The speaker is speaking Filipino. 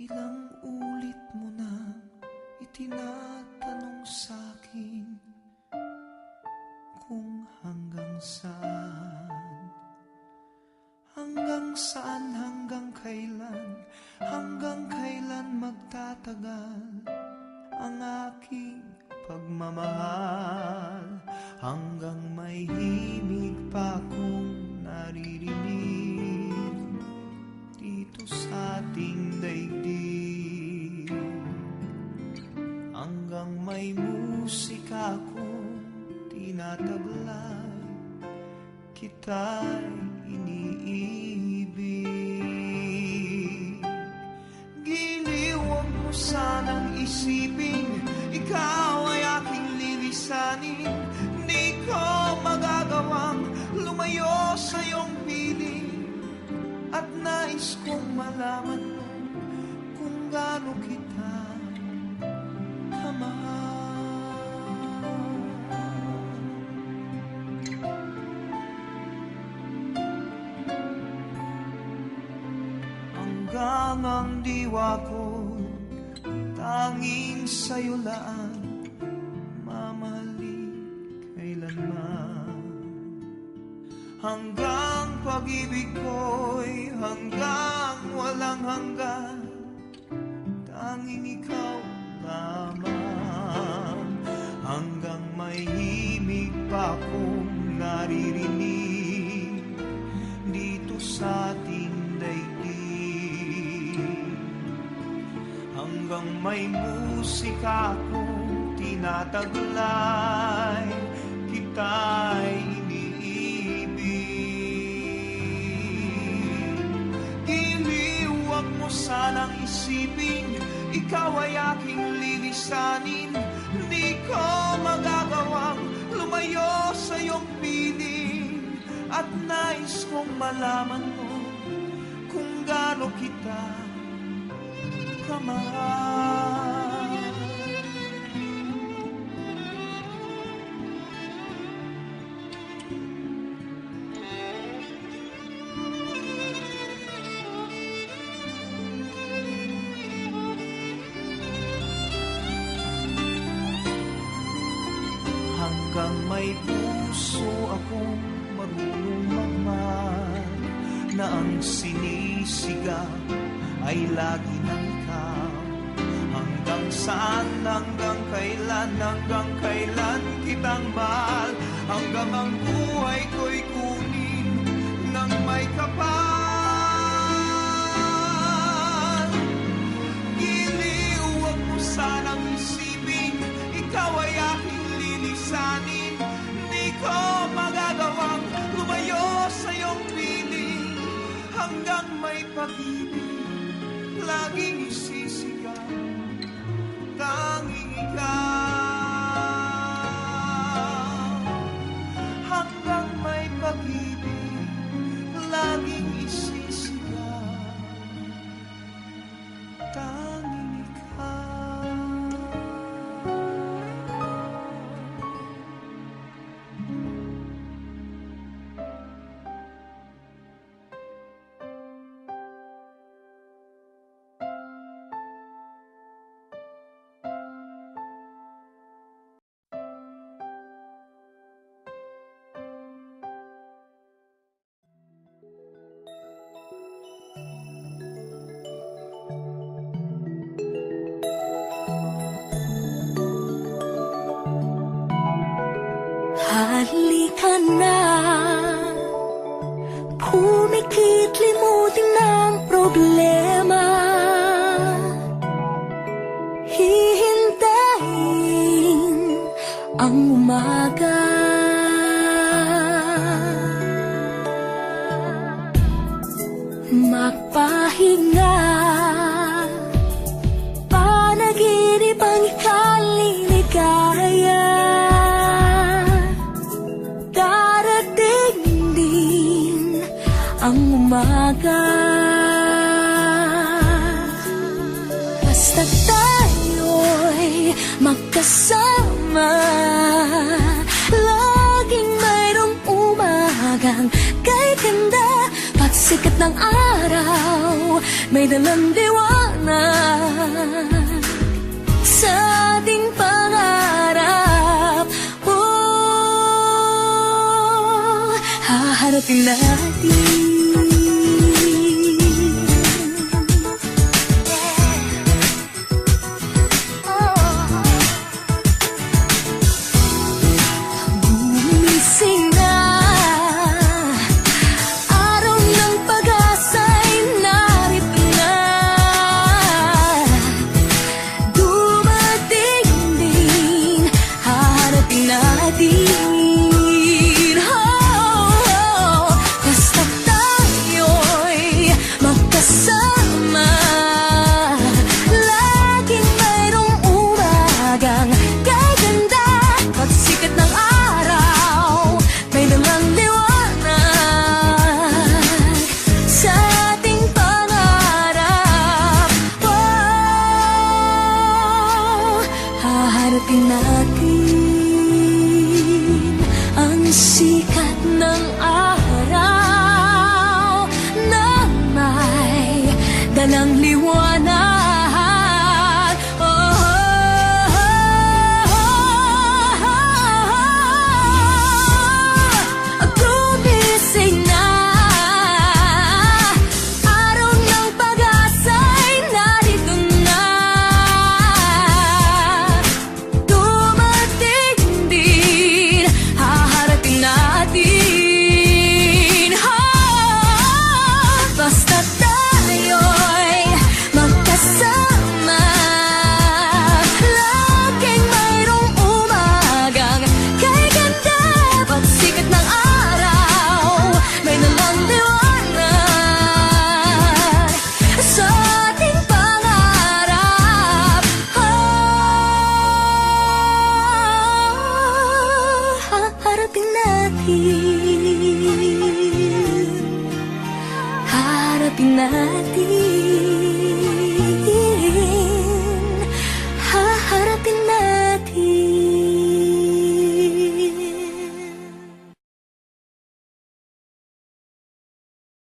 Ilang ulit mo na itinatanong sa'kin kung hanggang saan, hanggang kailan magtatagal ang aking pagmamahal, hanggang may himig pa akong naririnig dito sa ating daigdig, hanggang may musika akong tinataglay, kita'y iniibig. Giliw, huwag mo sanang isipin ikaw ay aking lilisanin. Di ko magagawang lumayo sa iyong piling, at nais kong malaman mo kung gaano kita kamahal. Hanggang ang diwa ko tanging sa'yo laan, mamahalin kailanman. Hanggang pag-ibig ko'y hanggang walang hanggan, tanging ikaw lamang. Hanggang may himig pa akong naririnig dito sa ating daigdig, hanggang may musika akong tinataglay, kita'y iniibig. Giliw, huwag mo sanang isipin ikaw ay aking lilisanin. Di ko magagawang lumayo sa iyong piling, at nais kong malaman mo kung gaano kita kamahal. Hanggang may puso akong marunong magmahal, na ang sinisigaw ay lagi ng ikaw. Hanggang saan, hanggang kailan kitang mahal, hanggang ang buhay ko'y kunin ng may kapal. Giliw, huwag mo sanang isipin ikaw ay aking lilisanin. Di ko magagawang lumayo sa iyong piling, hanggang may pag-ibig laging isisigaw, tanging ikaw. Hanggang may pag-ibig laging isisigaw, tanging ikaw. Halika na, pumikit, limutin ang problema. Hihintayin ang umaga. Magpahinga, panaginip ang ikaliligaya. Ang umaga, basta tayo'y magkasama, laging mayroong umagang kay ganda, pagsikat ng araw may dalang liwanag sa ating pangarap. Oh, haharapin natin. Gumising na, araw ng pag-asa'y narito na. Dumating din, haharapin natin. Oh, basta tayo'y magkasama. Laging mayroong umagang gaganda. Pagsikat ng araw, may dalang liwanag sa ating pangarap. Oh, haharapin natin ang sikat